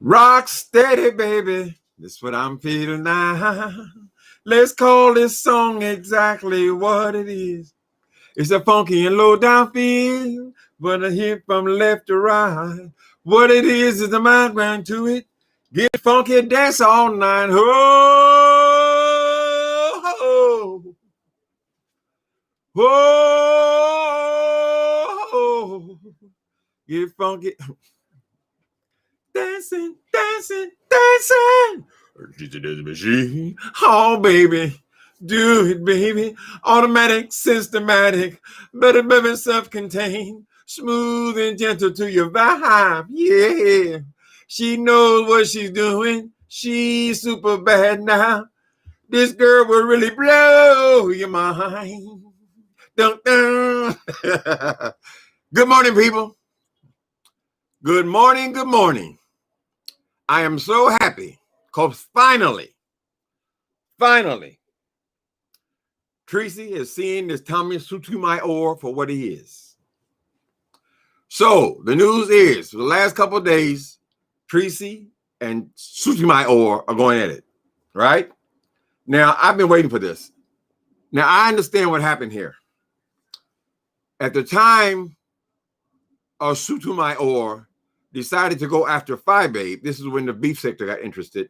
Rock steady, baby. That's what I'm feeling now. Let's call this song exactly what it is. It's a funky and low down feel, but a hit from left to right. What it is the mind grind to it. Get funky, dance all night. Oh, oh, get funky. Dancing, dancing, dancing. She's a dancing machine. Oh, baby. Do it, baby. Automatic, systematic, better, better, self-contained, smooth and gentle to your vibe. Yeah. She knows what she's doing. She's super bad now. This girl will really blow your mind. Dun, dun. Good morning, people. Good morning, good morning. I am so happy because finally, Treecey is seeing this Tommy Sotomayor for what he is. So the news is, for the last couple of days, Treecey and Sotomayor are going at it, right? Now, I've been waiting for this. Now, I understand what happened here. At the time of Sotomayor decided to go after Phi Babe, this is when the beef sector got interested.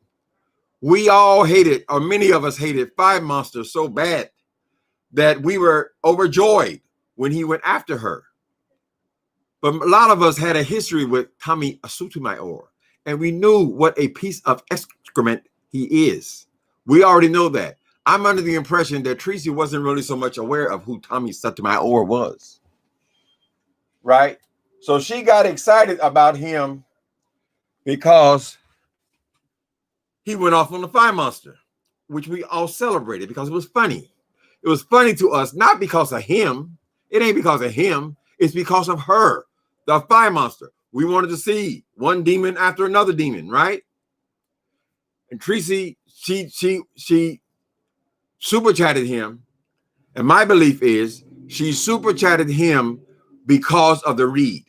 We all hated, or many of us hated, Phi Monster so bad that we were overjoyed when he went after her. But a lot of us had a history with Tommy Sotomayor, and we knew what a piece of excrement he is. We already know that. I'm under the impression that Treecey wasn't really so much aware of who Tommy Sotomayor was. Right? So she got excited about him because he went off on the Phi Monster, which we all celebrated because it was funny. It was funny to us, not because of him. It ain't because of him. It's because of her, the Phi Monster. We wanted to see one demon after another demon, right? And Treecey, she super chatted him. And my belief is she super chatted him because of the read.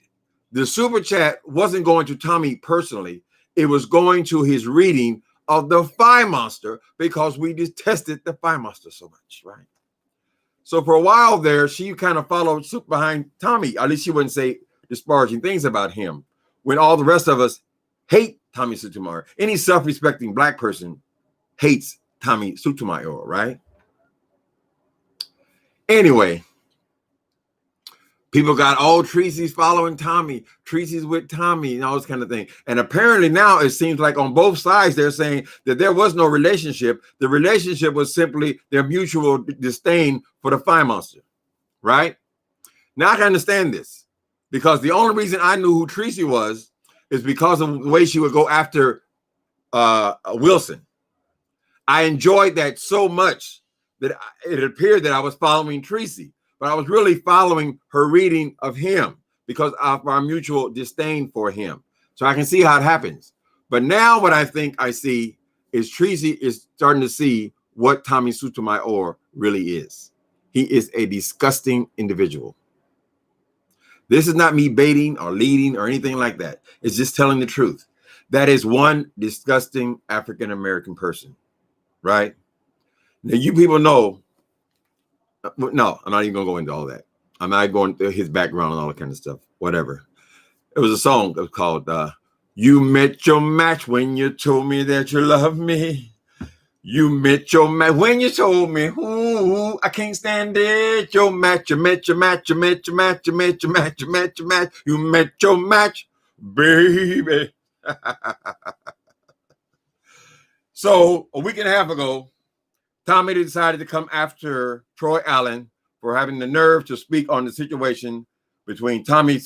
The super chat wasn't going to Tommy personally. It was going to his reading of the Phi Monster because we detested the Phi Monster so much, right? So for a while there, she kind of followed suit behind Tommy. At least she wouldn't say disparaging things about him when all the rest of us hate Tommy Sotomayor. Any self-respecting black person hates Tommy Sotomayor, right? Anyway, people got, oh, Treecey's following Tommy. Treecey's with Tommy and all this kind of thing. And apparently now it seems like on both sides, they're saying that there was no relationship. The relationship was simply their mutual disdain for the Phi Monster, right? Now I can understand this because the only reason I knew who Treecey was is because of the way she would go after Wilson. I enjoyed that so much that it appeared that I was following Treecey. But I was really following her reading of him because of our mutual disdain for him. So I can see how it happens. But now what I think I see is Treecey is starting to see what Tommy Sotomayor really is. He is a disgusting individual. This is not me baiting or leading or anything like that. It's just telling the truth. That is one disgusting African-American person, right? Now you people know. No, I'm not even going to go into all that. I'm not going to his background and all that kind of stuff. Whatever. It was a song that was called You Met Your Match When You Told Me That You Love Me. You met your match when you told me, ooh, I can't stand it. Your match, you met your match, you met your match, you met your match, you met your match. You met your match, baby. So a week and a half ago, Tommy decided to come after Troy Allen for having the nerve to speak on the situation between Tommy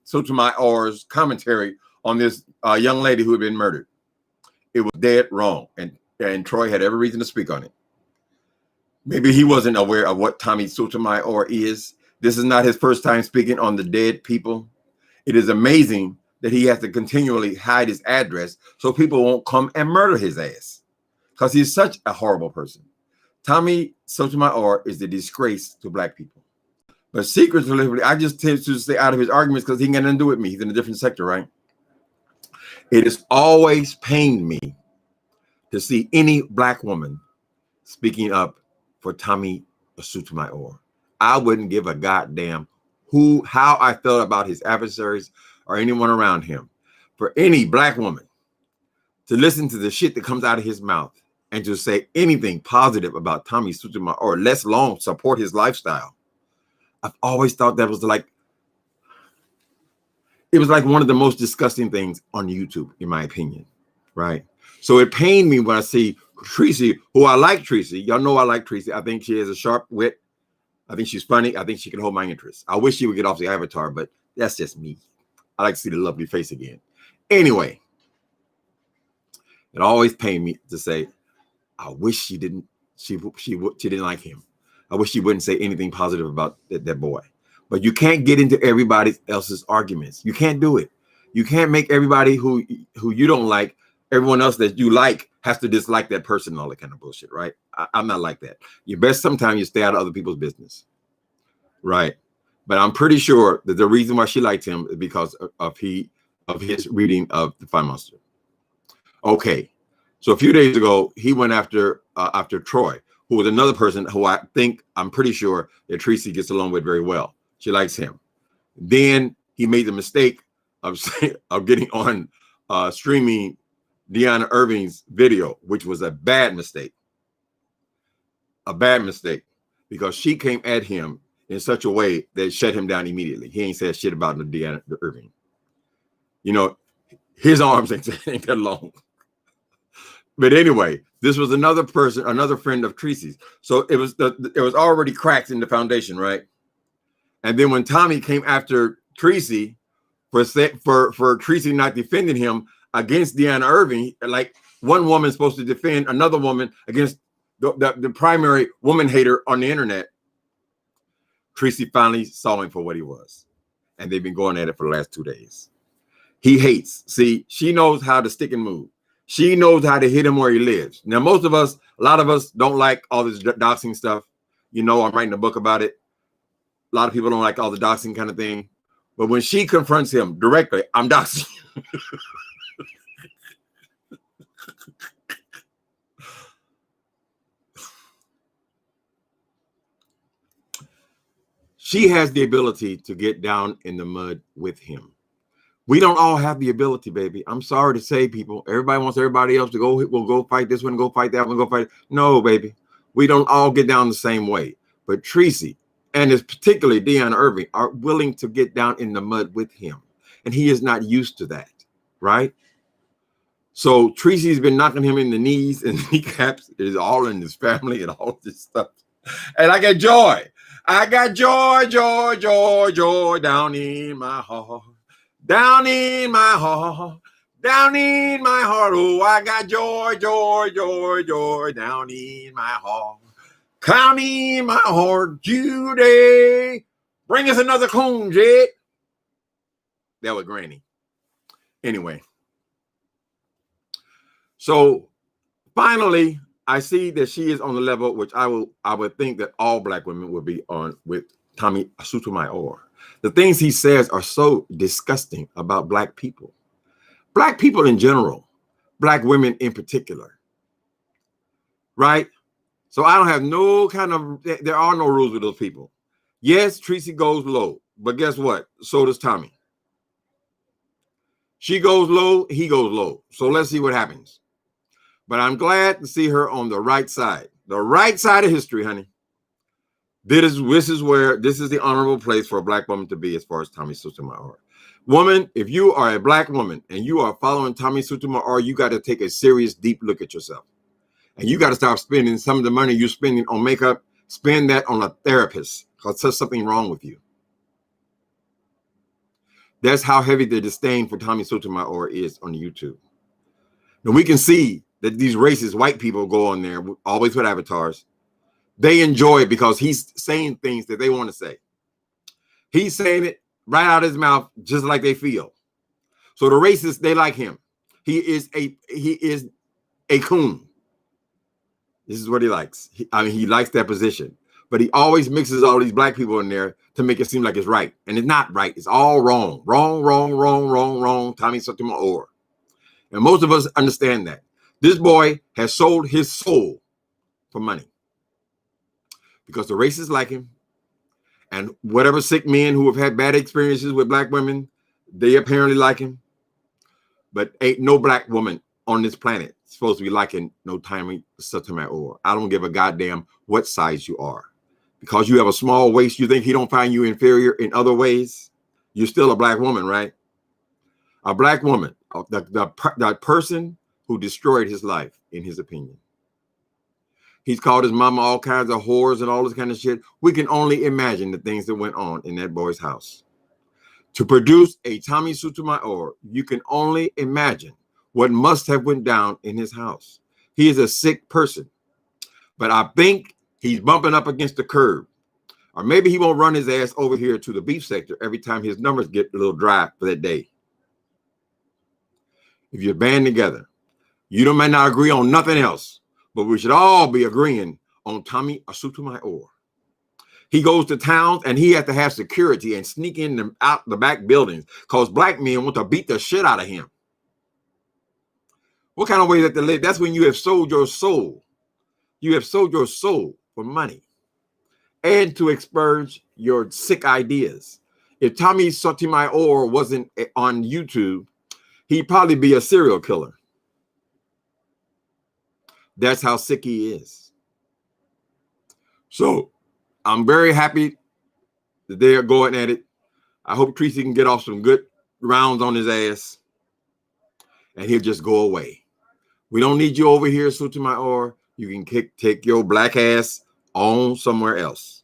Sotomayor's commentary on this young lady who had been murdered. It was dead wrong, and Troy had every reason to speak on it. Maybe he wasn't aware of what Tommy Sotomayor is. This is not his first time speaking on the dead people. It is amazing that he has to continually hide his address so people won't come and murder his ass. Because he's such a horrible person. Tommy Sotomayor is a disgrace to black people. But secretly, I just tend to stay out of his arguments because he can get nothing to do with me. He's in a different sector, right? It has always pained me to see any black woman speaking up for Tommy Sotomayor. I wouldn't give a goddamn how I felt about his adversaries or anyone around him. For any black woman to listen to the shit that comes out of his mouth and to say anything positive about Tommy Sotomayor, or less long support his lifestyle, I've always thought that was like, it was like one of the most disgusting things on YouTube, in my opinion, right? So it pained me when I see Treecey, who I like Treecey. Y'all know I like Treecey. I think she has a sharp wit. I think she's funny. I think she can hold my interest. I wish she would get off the avatar, but that's just me. I like to see the lovely face again. Anyway, it always pained me to say, I wish she didn't like him. I wish she wouldn't say anything positive about that boy. But you can't get into everybody else's arguments. You can't do it. You can't make everybody who you don't like, everyone else that you like has to dislike that person and all that kind of bullshit, right? I'm not like that. You best sometimes you stay out of other people's business, right? But I'm pretty sure that the reason why she liked him is because of his reading of The Fine Monster. Okay, so a few days ago, he went after Troy, who was another person who I'm pretty sure that Treecey gets along with very well. She likes him. Then he made the mistake of getting on streaming Deanna Irving's video, which was a bad mistake. A bad mistake, because she came at him in such a way that shut him down immediately. He ain't said shit about Deanna Irving. You know, his arms ain't that long. But anyway, this was another person, another friend of Treecey's. So it was already cracked in the foundation, right? And then when Tommy came after Treecey for Treecey not defending him against Deanna Irving, like one woman's supposed to defend another woman against the primary woman hater on the internet, Treecey finally saw him for what he was. And they've been going at it for the last 2 days. He hates. See, she knows how to stick and move. She knows how to hit him where he lives. Now, a lot of us don't like all this doxing stuff. You know, I'm writing a book about it. A lot of people don't like all the doxing kind of thing. But when she confronts him directly, I'm doxing. She has the ability to get down in the mud with him. We don't all have the ability, baby. I'm sorry to say, people. Everybody wants everybody else to go. We'll go fight this one, go fight that one, go fight. No, baby. We don't all get down the same way. But Treecey, and it's particularly Deanna Irving, are willing to get down in the mud with him. And he is not used to that, right? So Treecey's been knocking him in the knees and kneecaps. It is all in his family and all this stuff. And I got joy. I got joy, joy, joy, joy down in my heart. Down in my heart. Down in my heart. Oh, I got joy, joy, joy, joy down in my heart. Come in my heart today. Bring us another cone, Jet. That was Granny. Anyway. So finally, I see that she is on the level which I would think that all black women would be on with Tommy Sotomayor. The things he says are so disgusting about black people. Black people in general, black women in particular. Right? So I don't have no kind of, there are no rules with those people. Yes, Treecey goes low, but guess what? So does Tommy. She goes low, he goes low. So let's see what happens. But I'm glad to see her on the right side of history, honey. This is the honorable place for a black woman to be as far as Tommy Sotomayor. Woman, if you are a black woman and you are following Tommy Sotomayor, you got to take a serious, deep look at yourself. And you got to stop spending some of the money you're spending on makeup, spend that on a therapist because there's something wrong with you. That's how heavy the disdain for Tommy Sotomayor is on YouTube. Now we can see that these racist white people go on there, always with avatars. They enjoy it because he's saying things that they want to say. He's saying it right out of his mouth, just like they feel. So the racists, they like him. He is a coon. This is what he likes. He likes that position. But he always mixes all these black people in there to make it seem like it's right. And it's not right. It's all wrong. Wrong, wrong, wrong, wrong, wrong. Tommy Sotomayor. And most of us understand that. This boy has sold his soul for money because the racists like him. And whatever sick men who have had bad experiences with black women, they apparently like him. But ain't no black woman on this planet supposed to be liking no Sotomayor. I don't give a goddamn what size you are. Because you have a small waist, you think he don't find you inferior in other ways? You're still a black woman, right? A black woman, the person who destroyed his life, in his opinion. He's called his mama all kinds of whores and all this kind of shit. We can only imagine the things that went on in that boy's house. To produce a Tommy Sotomayor, you can only imagine what must have went down in his house. He is a sick person. But I think he's bumping up against the curb. Or maybe he won't run his ass over here to the beef sector every time his numbers get a little dry for that day. If you're band together, you might not agree on nothing else, but we should all be agreeing on Tommy Sotomayor. He goes to towns and he has to have security and sneak in them out the back buildings because black men want to beat the shit out of him. What kind of way that to live? That's when you have sold your soul. You have sold your soul for money and to expurge your sick ideas. If Tommy Sotomayor wasn't on YouTube, he'd probably be a serial killer. That's how sick he is. So I'm very happy that they are going at it. I hope Treecey can get off some good rounds on his ass and he'll just go away. We don't need you over here, Sotomayor. You can take your black ass on somewhere else.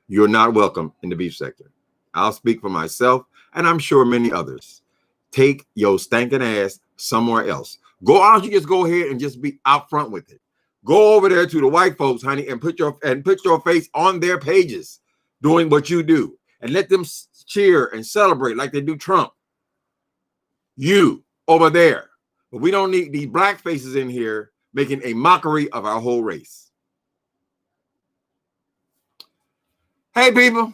You're not welcome in the beef sector. I'll speak for myself, and I'm sure many others. Take your stinking ass somewhere else. Why don't you just go ahead and just be out front with it? Go over there to the white folks, honey, and put your face on their pages doing what you do. And let them cheer and celebrate like they do Trump. You over there. But we don't need these black faces in here making a mockery of our whole race. Hey, people.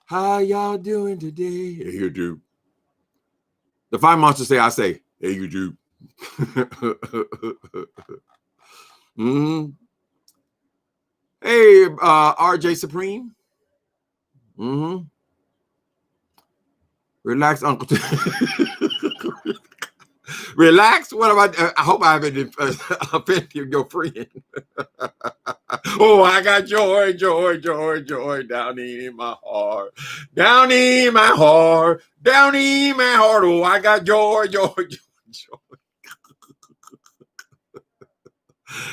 How y'all doing today? Hey, you do. The fire monsters say, I say, hey, you do. Hey, RJ Supreme. Relax, Uncle. Relax. What about? I hope I haven't offended your friend. Oh, I got joy, joy, joy, joy down in my heart, down in my heart, down in my heart. Oh, I got joy, joy, joy, joy.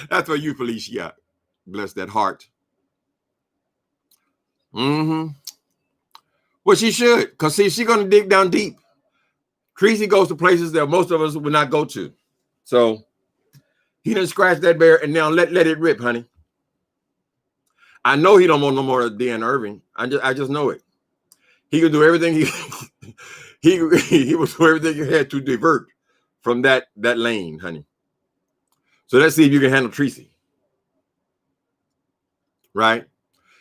That's for you, Felicia. Bless that heart. Well, she should, because see, she's going to dig down deep. Treecey goes to places that most of us would not go to. So he done scratched that bear and now let it rip, honey. I know he don't want no more of Dan Irving. I just know it. He could do everything he would do everything he had to divert from that lane, honey. So let's see if you can handle Treecey. Right?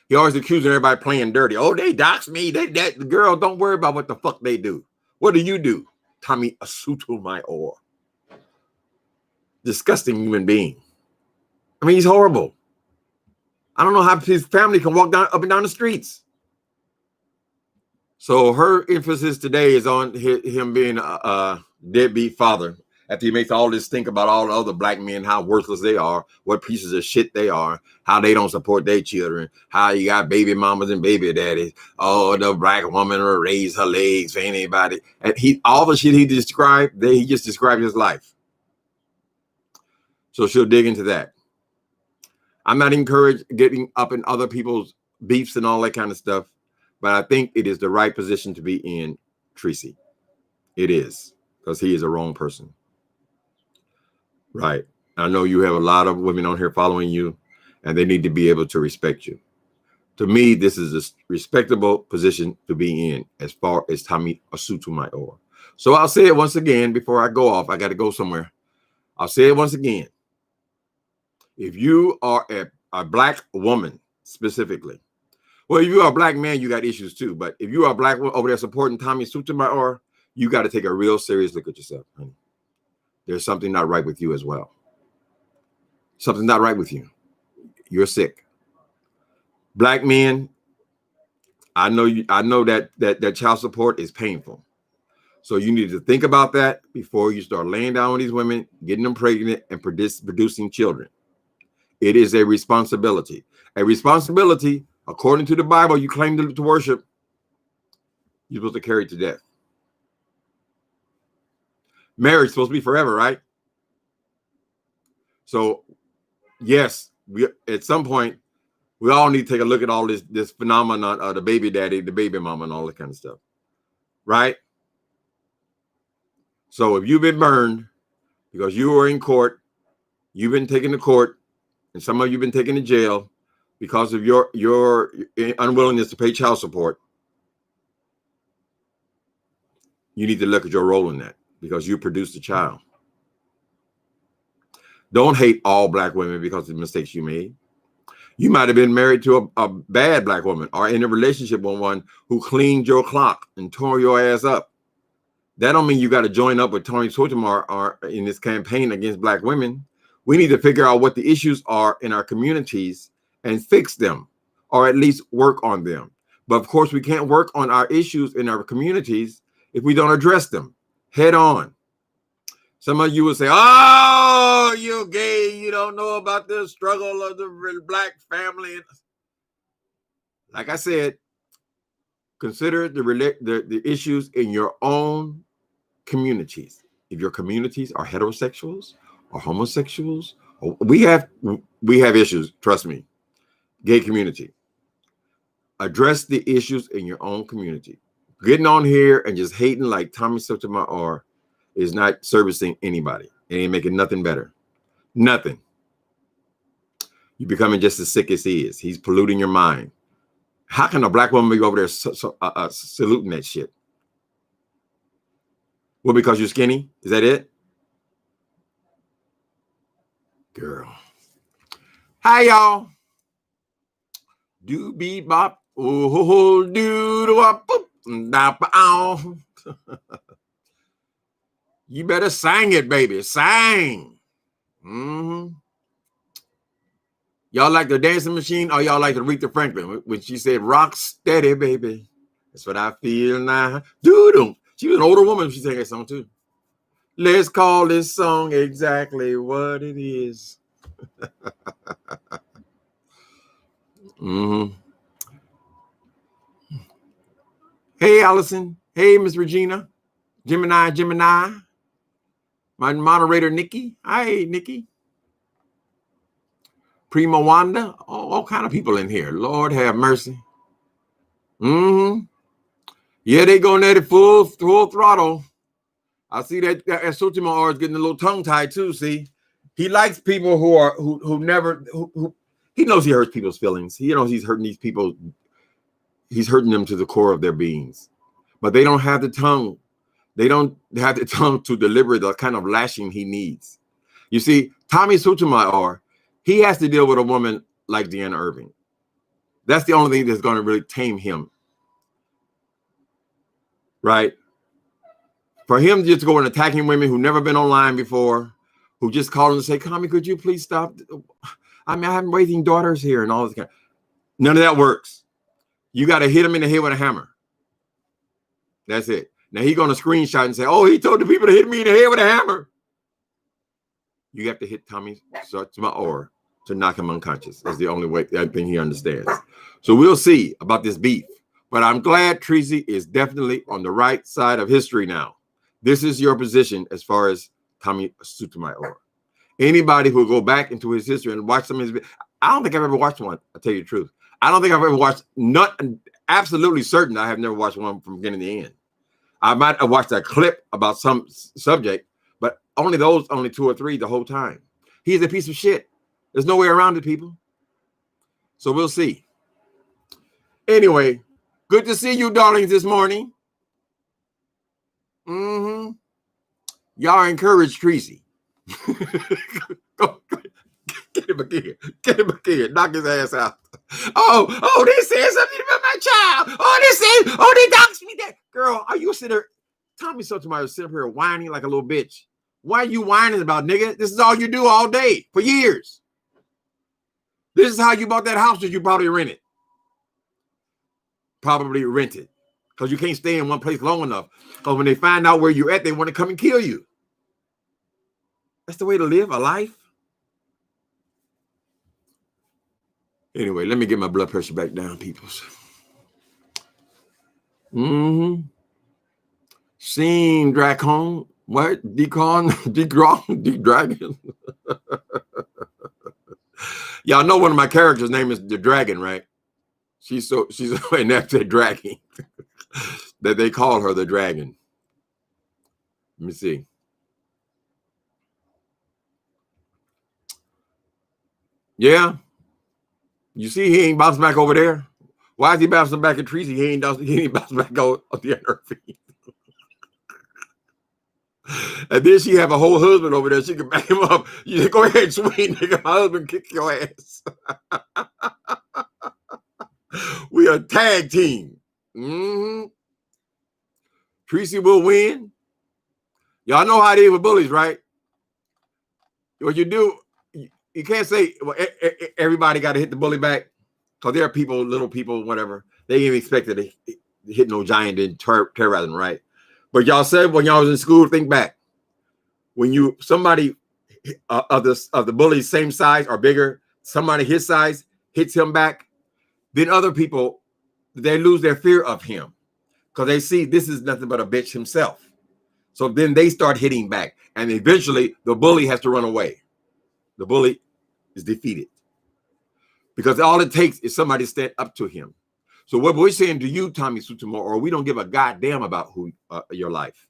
He always accusing everybody playing dirty. Oh, they dox me. That girl, don't worry about what the fuck they do. What do you do? Tommy Sotomayor. Disgusting human being. I mean, he's horrible. I don't know how his family can walk up and down the streets. So her emphasis today is on him being a deadbeat father. After he makes all this think about all the other black men, how worthless they are, what pieces of shit they are, how they don't support their children, how you got baby mamas and baby daddies. Oh, the black woman will raise her legs for anybody. And all the shit he described, he just described his life. So she'll dig into that. I'm not encouraged getting up in other people's beefs and all that kind of stuff, but I think it is the right position to be in, Treecey. It is, because he is a wrong person. Right. I know you have a lot of women on here following you, and they need to be able to respect you. To me, this is a respectable position to be in as far as Tommy Sotomayor. So I'll say it once again before I go off. I got to go somewhere. I'll say it once again. If you are a black woman specifically, well, if you are a black man, you got issues too. But if you are a black woman over there supporting Tommy Sotomayor, you got to take a real serious look at yourself, honey. There's something not right with you as well. Something's not right with you. You're sick. Black men, I know that child support is painful. So you need to think about that before you start laying down with these women, getting them pregnant, and producing children. It is a responsibility. A responsibility, according to the Bible, you claim to worship, you're supposed to carry it to death. Marriage is supposed to be forever, right? So, yes, we at some point, we all need to take a look at all this phenomenon of the baby daddy, the baby mama, and all that kind of stuff, right? So if you've been burned because you were in court, you've been taken to court, and some of you have been taken to jail because of your unwillingness to pay child support, you need to look at your role in that because you produced a child. Don't hate all black women because of the mistakes you made. You might have been married to a bad black woman or in a relationship with one who cleaned your clock and tore your ass up. That don't mean you got to join up with Tony Sotomayor or in this campaign against black women. We need to figure out what the issues are in our communities and fix them, or at least work on them. But of course, we can't work on our issues in our communities if we don't address them head on. Some of you will say, oh, you're gay. You don't know about the struggle of the black family. Like I said, consider the issues in your own communities. If your communities are heterosexuals or homosexuals, we have issues, trust me. Gay community. Address the issues in your own community. Getting on here and just hating like Tommy Sotomayor is not servicing anybody. It ain't making nothing better. Nothing. You're becoming just as sick as he is. He's polluting your mind. How can a black woman be over there saluting that shit? Well, because you're skinny? Is that it? Girl. Hi, y'all. Do be bop. Oh, do wop. You better sing it, baby. Sing. Mm-hmm. Y'all like the dancing machine or y'all like Aretha Franklin when she said, rock steady, baby. That's what I feel now. Doo-doo. She was an older woman when she sang that song too. Let's call this song exactly what it is. Mm-hmm. Hey, Allison. Hey, Miss Regina. Gemini. My moderator, Nikki. Hi, Nikki. Prima Wanda. All kind of people in here. Lord have mercy. Mm-hmm. Yeah, they going at it full throttle. I see that Sotomayor is getting a little tongue-tied too, see? He likes people who he knows he hurts people's feelings. He knows he's hurting these people. He's hurting them to the core of their beings. But they don't have the tongue. They don't have the tongue to deliver the kind of lashing he needs. You see, Tommy Sotomayor, he has to deal with a woman like Deanna Irving. That's the only thing that's going to really tame him. Right? For him just to go and attacking women who've never been online before, who just call and say, Tommy, could you please stop? I mean, I'm raising daughters here and all this kind. None of that works. You got to hit him in the head with a hammer. That's it. Now he's going to screenshot and say, oh, he told the people to hit me in the head with a hammer. You have to hit Tommy Sotomayor to knock him unconscious. That's the only way, I think he understands. So we'll see about this beef. But I'm glad Treecey is definitely on the right side of history now. This is your position as far as Tommy Sotomayor. Anybody who will go back into his history and watch some of his, I don't think I've ever watched one. I'll tell you the truth. I don't think I've ever watched, absolutely certain I have never watched one from beginning to end. I might have watched a clip about some subject, but only 2 or 3 the whole time. He's a piece of shit. There's no way around it, people. So we'll see. Anyway, good to see you, darlings, this morning. Mm-hmm. Y'all encourage Treecey. Get him again. Knock his ass out. Oh, they said something about my child. They doxed me. That girl, are you sitting there? Tommy Sotomayor sitting up here whining like a little bitch. Why are you whining about, nigga? This is all you do all day for years. This is how you bought that house that you probably rented. Probably rented. Because you can't stay in one place long enough. Because when they find out where you're at, they want to come and kill you. That's the way to live a life. Anyway, let me get my blood pressure back down, peoples. Seen Dracon. What? Dragon. Y'all know one of my characters' name is the Dragon, right? She's and that's the dragon that they call her the Dragon. Let me see. Yeah. You see, he ain't bouncing back over there. Why is he bouncing back at Treecey? He ain't bouncing back on the other feet. And then she have a whole husband over there. She can back him up. You say, go ahead, swing, nigga. My husband kick your ass. We are a tag team. Treecey will win. Y'all know how it is with bullies, right? What you do, you can't say, well, everybody got to hit the bully back. Because there are people, little people, whatever. They ain't expected to hit no giant and terrorize them, right? But y'all said when y'all was in school, think back. When somebody of the bully's same size or bigger, somebody his size hits him back, then other people, they lose their fear of him. Because they see this is nothing but a bitch himself. So then they start hitting back. And eventually the bully has to run away. The bully is defeated. Because all it takes is somebody to stand up to him. So what we're saying to you, Tommy Sotomayor, or we don't give a goddamn about your life.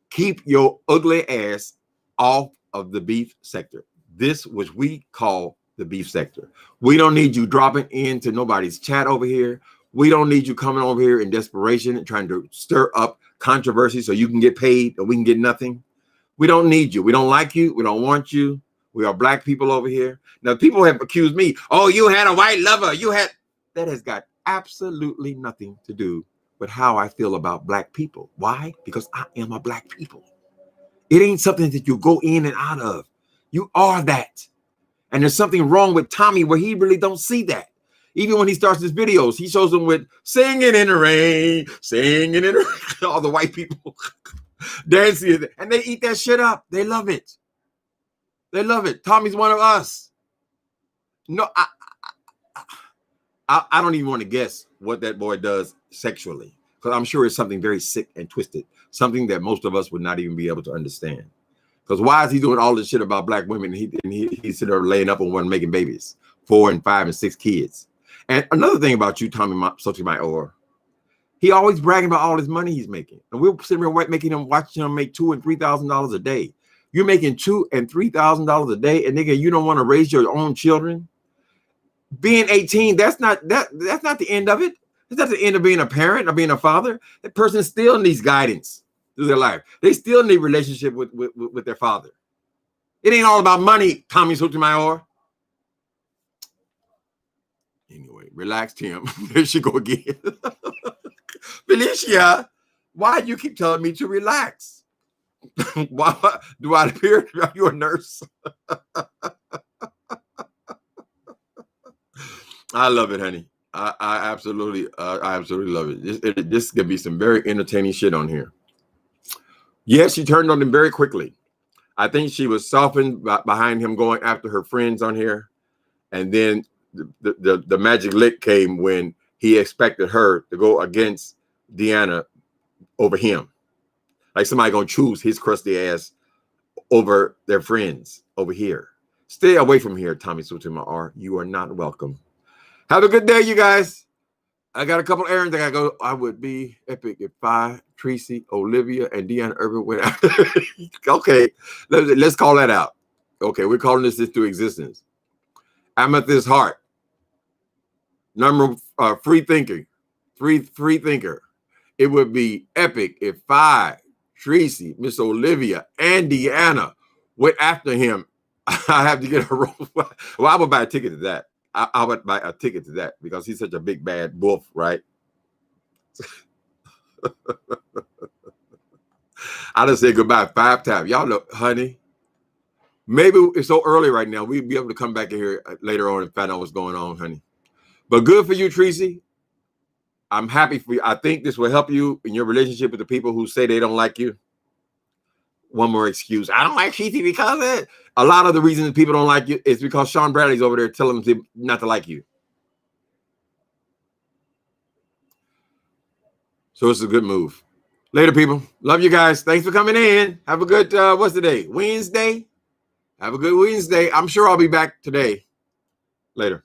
Keep your ugly ass off of the beef sector. This, which we call the beef sector. We don't need you dropping into nobody's chat over here. We don't need you coming over here in desperation and trying to stir up controversy so you can get paid or we can get nothing. We don't need you. We don't like you. We don't want you. We are black people over here. Now, people have accused me, oh, you had a white lover. That has got absolutely nothing to do with how I feel about black people. Why? Because I am a black people. It ain't something that you go in and out of. You are that. And there's something wrong with Tommy where he really don't see that. Even when he starts his videos, he shows them with singing in the rain, singing in the rain. All the white people dancing. And they eat that shit up. They love it. They love it. Tommy's one of us. No, I don't even want to guess what that boy does sexually, because I'm sure it's something very sick and twisted, something that most of us would not even be able to understand. Because why is he doing all this shit about black women? And he's sitting there laying up on one making babies, 4 and 5 and 6 kids. And another thing about you, Tommy Sotomayor, he always bragging about all his money he's making, and we're sitting here watching him make $2,000 and $3,000 a day. You're making $2,000 and $3,000 a day, and nigga, you don't want to raise your own children. Being 18, that's not the end of it. It's not the end of being a parent or being a father. That person still needs guidance through their life. They still need relationship with their father. It ain't all about money, Tommy Sotomayor. Anyway, relax, Tim. There she go again. Felicia, why do you keep telling me to relax? Why do I appear? Are you a nurse? I love it, honey. I absolutely love it. This could be some very entertaining shit on here. Yes, she turned on him very quickly. I think she was softened behind him going after her friends on here, and then the magic lick came when he expected her to go against Deanna over him. Like somebody gonna choose his crusty ass over their friends over here. Stay away from here, Tommy Sotomayor. You are not welcome. Have a good day, you guys. I got a couple errands I gotta go. I would be epic if Treecey, Olivia, and Deanna Irvin went out. Okay, let's call that out. Okay, we're calling this into existence. Amethyst Heart. Number free thinker. Free thinker. It would be epic if Treecey, Miss Olivia, and Deanna went after him. I have to get a roll. Well, I would buy a ticket to that. I would buy a ticket to that because he's such a big bad wolf, right? I just said goodbye 5 times. Y'all know, honey. Maybe it's so early right now. We'd be able to come back in here later on and find out what's going on, honey. But good for you, Treecey. I'm happy for you. I think this will help you in your relationship with the people who say they don't like you. One more excuse. I don't like Treecey because of it. A lot of the reasons people don't like you is because Sean Bradley's over there telling them not to like you. So it's a good move. Later, people. Love you guys. Thanks for coming in. Have a good, what's the day? Wednesday? Have a good Wednesday. I'm sure I'll be back today. Later.